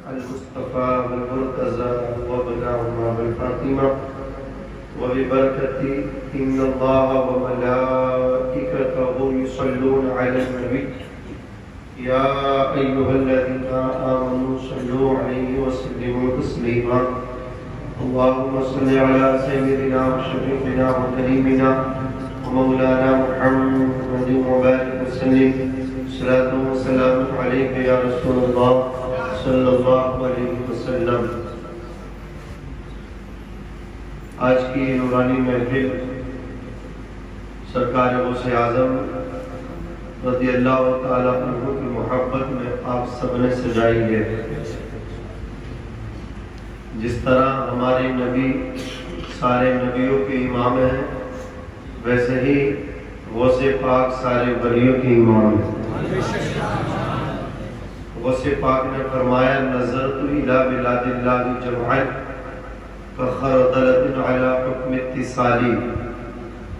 المصطفى والمرتضى وابنهما بالفاطمة وببركة إن الله وملائكته يصلون على النبي يا أيها الذين آمنوا صلوا عليه وسلموا تسليما اللهم صل على سيدنا وشفيعنا وكريمنا ومولانا محمد وبارك وسلم صلاة وسلام عليك يا رسول الله صلی اللہ علیہ وسلم۔ آج کی نورانی محفل سرکار غوث اعظم رضی اللہ تعالیٰ عنہ کی محبت میں آپ سب نے سجائی ہے۔ جس طرح ہمارے نبی سارے نبیوں کے امام ہیں، ویسے ہی غوث پاک سارے ولیوں کے امام ہیں۔ غوث پاک نے فرمایا نظرت الی بلاد اللہ جمعا کخردلۃ علی حکم اتصالی،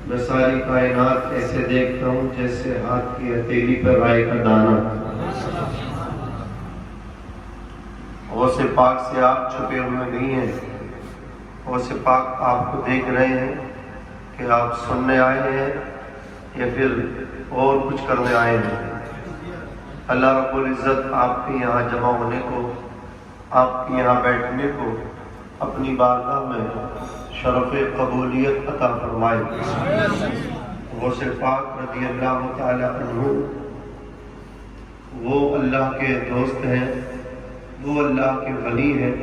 میں ساری کائنات ایسے دیکھتا ہوں جیسے ہاتھ کی ہتھیلی پر رائے کا دانہ۔ غوث پاک سے آپ چھپے ہوئے نہیں ہیں، غوث پاک آپ کو دیکھ رہے ہیں کہ آپ سننے آئے ہیں یا پھر اور کچھ کرنے آئے ہیں۔ اللہ رب العزت آپ کے یہاں جمع ہونے کو، آپ کے یہاں بیٹھنے کو اپنی بارگاہ میں شرف قبولیت عطا فرمائے۔ غوث پاک رضی اللہ تعالی عنہ وہ اللہ کے دوست ہیں، وہ اللہ کے ولی ہیں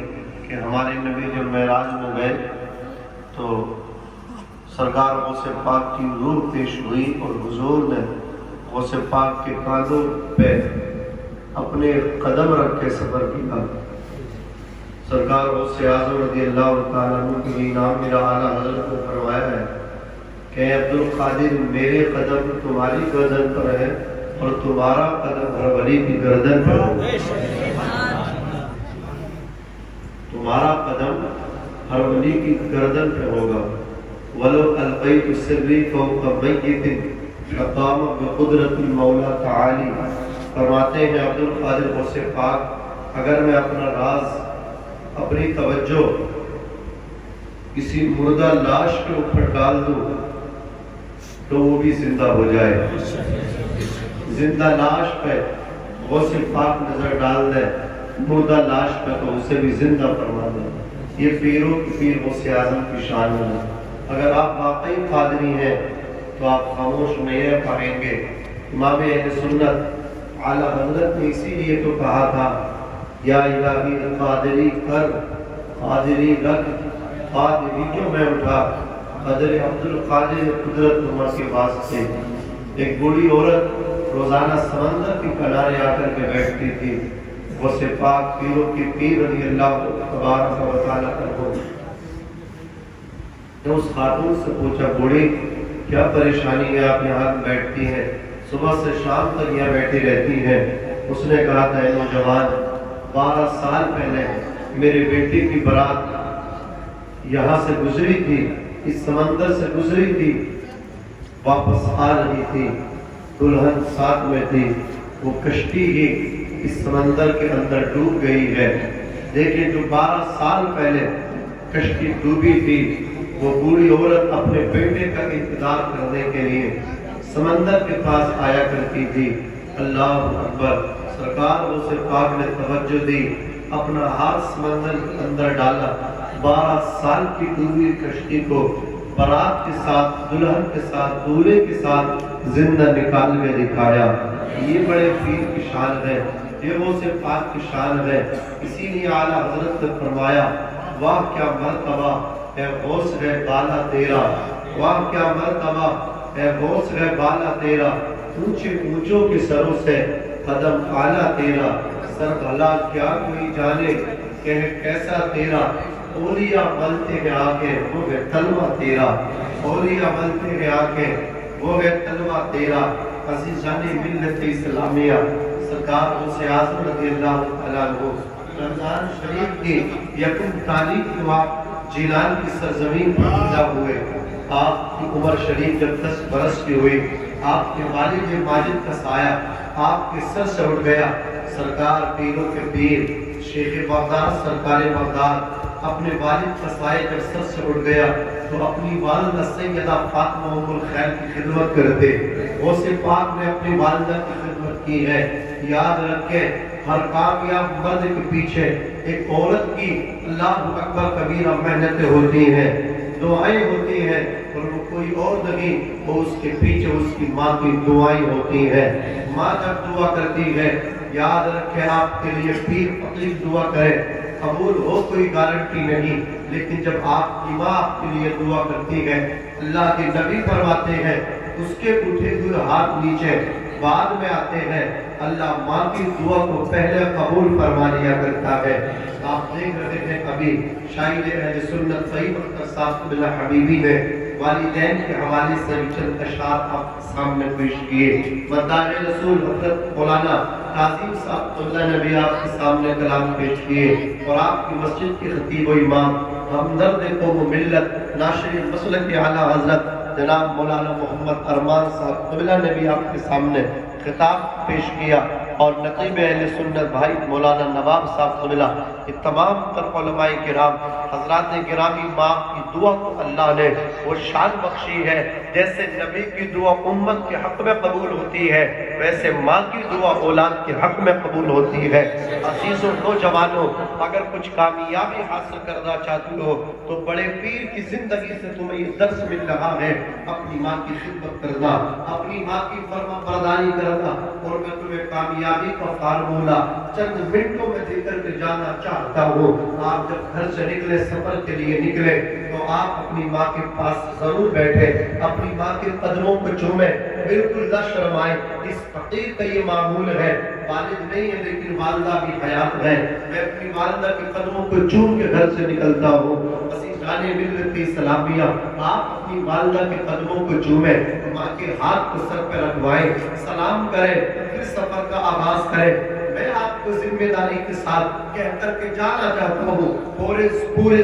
کہ ہمارے نبی جب معراج میں گئے تو سرکار غوث پاک کی روح پیش ہوئی اور حضور نے غوث پاک کے کاندھوں پہ اپنے قدم رکھ کے سفر کیا۔ سرکار غوث اعظم رضی اللہ تعالیٰ عنہ کے نام میرا اعلیٰ حضرت کو فرمایا ہے کہ عبد القادر میرے قدم تمہاری گردن پر ہے اور تمہارا قدم ہر ولی کی گردن پر ہوگا۔ تمہارا قدم ہر ولی کی گردن پہ ہوگا۔ وَلَوْ أَلْقَيْتُ سِرِّي فَوْقَ مَيِّتٍ لَقَامَ بِقُدْرَةِ الْمَوْلَى تَعَالِي۔ فرماتے ہیں عبد القادر غوث پاک اگر میں اپنا راز، اپنی توجہ کسی مردہ لاش کے اوپر ڈال دوں تو وہ بھی زندہ ہو جائے۔ زندہ لاش پہ غوث پاک نظر ڈال دے، مردہ لاش پہ تو اسے بھی زندہ فرما دے۔ یہ پیروں کی پیر غوث اعظم کی شان ہے۔ اگر آپ واقعی قادری ہیں تو آپ خاموش نہیں رہ پائیں گے۔ امام اہل سنت اعلیٰ حضرت نے اسی لیے تو کہا تھا یا الہی قادری کر، قادری رکھ، قادری کیوں میں اٹھا۔ قدر عبد القادر قدرت عمر کے واسطے ایک بوڑھی عورت روزانہ سمندر کے کنارے آ کر کے بیٹھتی تھی۔ غوث پاک پیروں کی پیر رضی اللہ تبارک و تعالیٰ عنہ نے اس خاتون سے پوچھا بوڑھی کیا پریشانی ہے، آپ یہاں بیٹھتی ہیں، صبح سے شام تک یہاں بیٹھی رہتی ہیں۔ اس نے کہا تھا اے نوجوان 12 سال پہلے میرے بیٹی کی برات یہاں سے گزری تھی، اس سمندر سے گزری تھی، واپس آ رہی تھی، دلہن ساتھ میں تھی، وہ کشتی ہی اس سمندر کے اندر ڈوب گئی ہے۔ لیکن جو 12 سال پہلے کشتی ڈوبی تھی وہ بوڑھی عورت اپنے بیٹے کا انتظار کرنے کے لیے سمندر کے پاس آیا کرتی تھی۔ اللہ اکبر۔ سرکار غوث پاک نے توجہ دی، اپنا ہاتھ سمندر کے اندر ڈالا، 12 سال کی ڈوبی کشتی کو برات کے ساتھ، دلہن کے ساتھ، دولہے کے ساتھ زندہ نکال کے دکھایا۔ یہ بڑے پیر کی شان ہے، یہ غوث پاک کی شان ہے۔ اسی لیے اعلیٰ حضرت نے فرمایا واہ کیا مرتبہ اے غوث ہے بالا تیرا، واہ کیا مرتبہ اے غوث ہے بالا تیرا، اونچے اونچوں کے سروں سے قدم اعلیٰ تیرا، سر بھلا کیا کوئی جانے کہ کیسا تیرا، اولیاء ملتے ہیں آگے وہ ہے تلوہ تیرا، اولیاء ملتے ہیں آگے وہ ہے تلوہ تیرا۔ عزیزان ملت اسلامیہ سرکار غوث اعظم رضی اللہ عنہ رمضان شریف کی یکم تاریخ کو آپ جیلان کی سرزمین پر پیدا ہوئے۔ آپ کی عمر شریف جب 10 برس کی ہوئی، آپ کے والد ماجد کا سایہ آپ کے سر سے اٹھ گیا۔ سرکار پیروں کے پیر شیخ بغداد سرکار بغداد اپنے والد کا سایہ جب سر سے اٹھ گیا تو اپنی والدہ سیدہ فاطمہ ام الخیر کی خدمت کرتے. غوث پاک نے اپنی والدہ کی خدمت کی ہے. یاد رکھیں ہر کامیاب مرد کے پیچھے ایک عورت کی اللہ اکبر کبیرہ محنتیں ہوتی ہیں, دعائیں ہوتی ہیں, اور وہ کوئی اور نہیں, وہ اس کے پیچھے اس کی ماں کی دعائیں ہوتی ہیں. ماں جب دعا کرتی ہے, یاد رکھیں آپ کے لیے پیر فقیر دعا کرے, قبول ہو کوئی گارنٹی نہیں, لیکن جب آپ کی ماں آپ کے لیے دعا کرتی ہے, اللہ کے نبی فرماتے ہیں اس کے اٹھے ہوئے ہاتھ نیچے بعد میں آتے ہیں, اللہ ماں کی دعا کو پہلے قبول فرما لیا کرتا ہے. آپ دیکھ رہے ہیں ابھی شاعر اہل سنت سعید اختر صاحب قبلہ حبیبی نے والدین کے حوالے سے چند اشعار آپ کے سامنے پیش کیے. مداح رسول حضرت مولانا قاسم صاحب اللہ نے بھی آپ کے سامنے کلام پیش کیے, اور آپ کی مسجد کے خطیب و امام ہمدرد قوم و ملت ناشر مسلک اعلیٰ حضرت جناب مولانا محمد ارمان صاحب قبلہ نے بھی آپ کے سامنے خطاب پیش کیا, اور نقیب اہل سنت بھائی مولانا نواب صاحب قبلہ, یہ تمام تر علماء کرام حضرات گرامی, ماں کی دعا کو اللہ نے وہ شان بخشی ہے. جیسے نبی کی دعا امت کے حق میں قبول ہوتی ہے, ویسے ماں کی دعا اولاد کے حق میں قبول ہوتی ہے. عزیزوں نوجوانوں, اگر کچھ کامیابی حاصل کرنا چاہتے ہو تو بڑے پیر کی زندگی سے تمہیں یہ درس مل رہا ہے, اپنی ماں کی خدمت کرنا, اپنی ماں کی فرما برداری کرنا. اور میں تمہیں کامیابی کا فارمولہ چند منٹوں میں دے کر کے جانا چاہتا ہوں. آپ جب گھر سے نکلے, سفر کے لیے نکلے, تو آپ اپنی ماں کے پاس ضرور بیٹھے, اپنی ماں کے قدموں کو چومیں, بالکل نہ شرمائیں. اس فقیر کا یہ معمول ہے, والد نہیں ہے لیکن والدہ بھی حیات ہے. میں اپنی والدہ کے قدموں کو چوم کے گھر سے نکلتا ہوں. عزیزان ملت کی سلامیہ, آپ اپنی والدہ کے قدموں کو چومیں, ماں کے ہاتھ کو سر پہ رکھوائیں, سلام کریں, پھر سفر کا آغاز کریں. میں آپ کو ذمہ داری کے ساتھ کہہ کر کے جانا چاہتا ہوں, پورے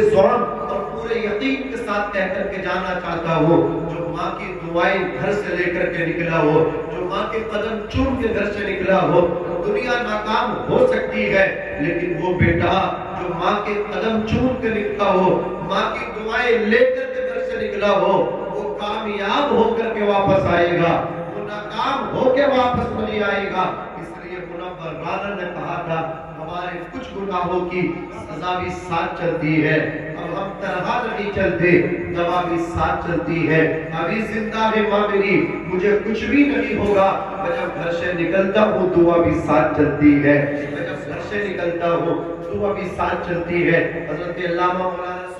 ذوق اور پورے یقین کے ساتھ کہہ کر کے جانا چاہتا ہوں, جو ماں کی دعائیں گھر سے لے کر کے نکلا ہو, جو ماں کے قدم چوم کے گھر سے نکلا ہو, دنیا ناکام ہو سکتی ہے, لیکن وہ بیٹا جو ماں کے قدم چوم کے نکلا ہو, ماں کی دعائیں لے کر کے گھر سے نکلا ہو, وہ کامیاب ہو کر کے واپس آئے گا, وہ ناکام ہو کے واپس نہیں آئے گا. رانا نے کہا تھا ہمارے کچھ گناہوں کی سزا بھی ساتھ چلتی ہے, اب ہم تنہا نہیں چلتے, دوا بھی ساتھ چلتی ہے. ابھی زندہ ہے ماں میری, مجھے کچھ بھی نہیں ہوگا, میں جب گھر سے نکلتا ہوں دعا بھی ساتھ چلتی ہے, میں جب گھر سے نکلتا ہوں دعا بھی ساتھ چلتی ہے. حضرت علامہ مولانا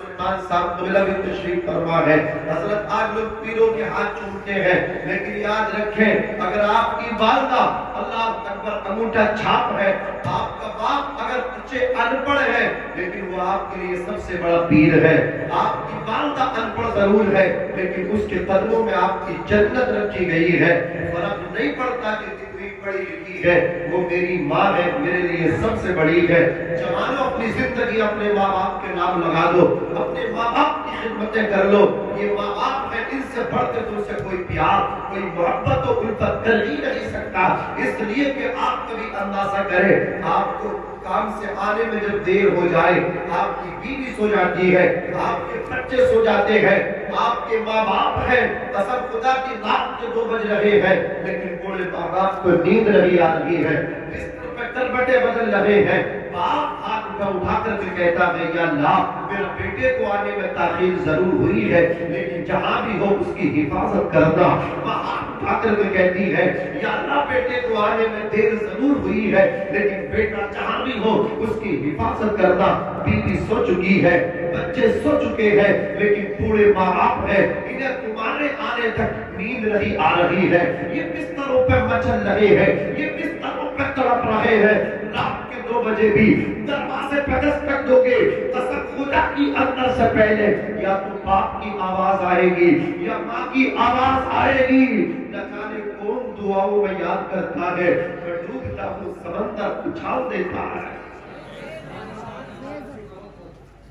صاحب قبلہ بھی تشریف فرما ہے. حضرت آج لوگ پیروں کے ہاتھ چومتے ہیں, لیکن یاد رکھیں اگر آپ کی والدہ اللہ اکبر انگوٹھا چھاپ ہے, آپ کا باپ اگر بچے ان پڑھ ہے, لیکن وہ آپ کے لیے سب سے بڑا پیر ہے. آپ کی والدہ ان پڑھ ضرور ہے, لیکن اس کے قدموں میں آپ کی جنت رکھی گئی ہے. فرق نہیں پڑتا کہ کتنی پڑھی لکھی ہے, وہ میری ماں ہے, میرے لیے سب سے بڑی ہے. جوانوں اپنی زندگی اپنے ماں باپ کے نام لگا دو, اپنے ماں باپ کی خدمتیں کر لو. یہ ماں باپ ہے, ان سے بڑھ کر تم سے کوئی پیار, کوئی محبت و الفت کر ہی نہیں سکتا. اس لیے کہ آپ کبھی اندازہ کریں, آپ کو کام سے آنے میں جب دیر ہو جائے, آپ کی بیوی سو جاتی ہے, آپ کے بچے سو جاتے ہیں, آپ کے ماں باپ ہیں, قسم خدا کی رات کے 2 بج رہے ہیں, لیکن بوڑھے ماں باپ کو نیند نہیں آ رہی ہے, بستر پہ کربٹیں بدل رہے ہیں. باپ ہاتھ اٹھا کر کے کہتا ہے یا اللہ میرے بیٹے کو آنے میں تاخیر ضرور ہوئی ہے, لیکن جہاں بھی ہو اس کی حفاظت کرنا. ماں ہاتھ اٹھا کر کے کہتی ہے یا اللہ بیٹے کو آنے میں دیر ضرور ہوئی ہے, لیکن بیٹا جہاں بھی ہو اس کی حفاظت کرنا. بیوی سو چکی ہے, بچے سو چکے ہیں, لیکن بوڑھے ماں باپ ہیں, انہیں تمہارے آنے تک نیند نہیں آ رہی ہے, یہ بستروں پہ مچل رہے ہیں, یہ بستروں پہ تڑپ رہے ہیں. رات کے 2 بجے بھی دروازے پہ دستک دو گے, قسم خدا کی اندر سے پہلے یا تو باپ کی آواز آئے گی یا ماں کی آواز آئے گی. نہ جانے کون دعاؤں میں یاد کرتا ہے, میں ڈوبتا ہوں سمندر اچھال دیتا ہے.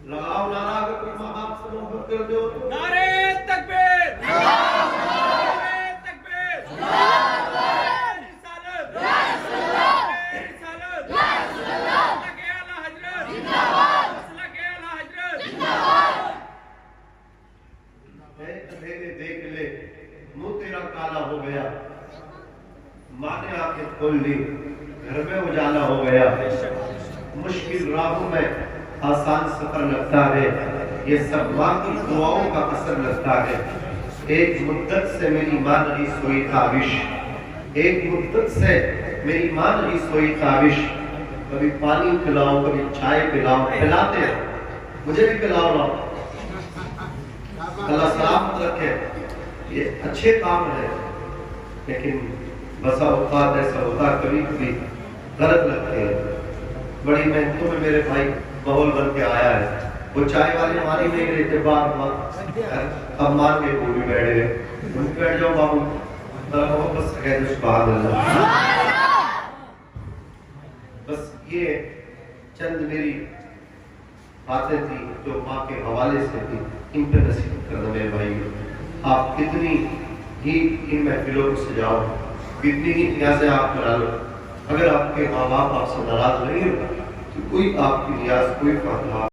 لگاؤ نعرہ اگر کوئی ماں باپ کو محبت کر دو تو نعرہ تکبیر, نعرہ تکبیر, رسالت, رسالت, رسالت, کھول لی، گھر میں اجالا ہو گیا، مشکل راہوں میں آسان سفر لگتا ہے، یہ سب ماں کی دعاؤں کا اثر لگتا ہے۔ ایک مدت سے میری ماں نہیں سوئی تابش، ایک مدت سے میری ماں نہیں سوئی تابش، کبھی پانی پلاؤ کبھی چائے پلاؤ، پلاتے ہیں مجھے بھی پلاؤ لاؤ، اللہ سلامت رکھے، یہ اچھے کام ہے، لیکن بسا اوقات ایسا ہوتا کبھی کبھی غلط لگتے ہیں۔ بڑی محنتوں میں میرے بھائی ماحول بن کے آیا ہے، وہ چائے والے مانی نہیں رہتے، بار اب مان کے وہ بھی بیٹھ گئے، تم بیٹھ جاؤ بابو، بس کہہ دو سبحان اللہ۔ بس یہ چند میری باتیں تھی جو ماں کے حوالے سے تھی، ان پہ نصیحت کرنا میرے بھائی۔ آپ کتنی ہی ان محفلوں کو سجاؤ، کتنی ہی نیازیں آپ کرا لو، اگر آپ کے ماں باپ آپ سے ناراض نہیں ہوگا تو کوئی آپ کی نیاز کوئی فاتحہ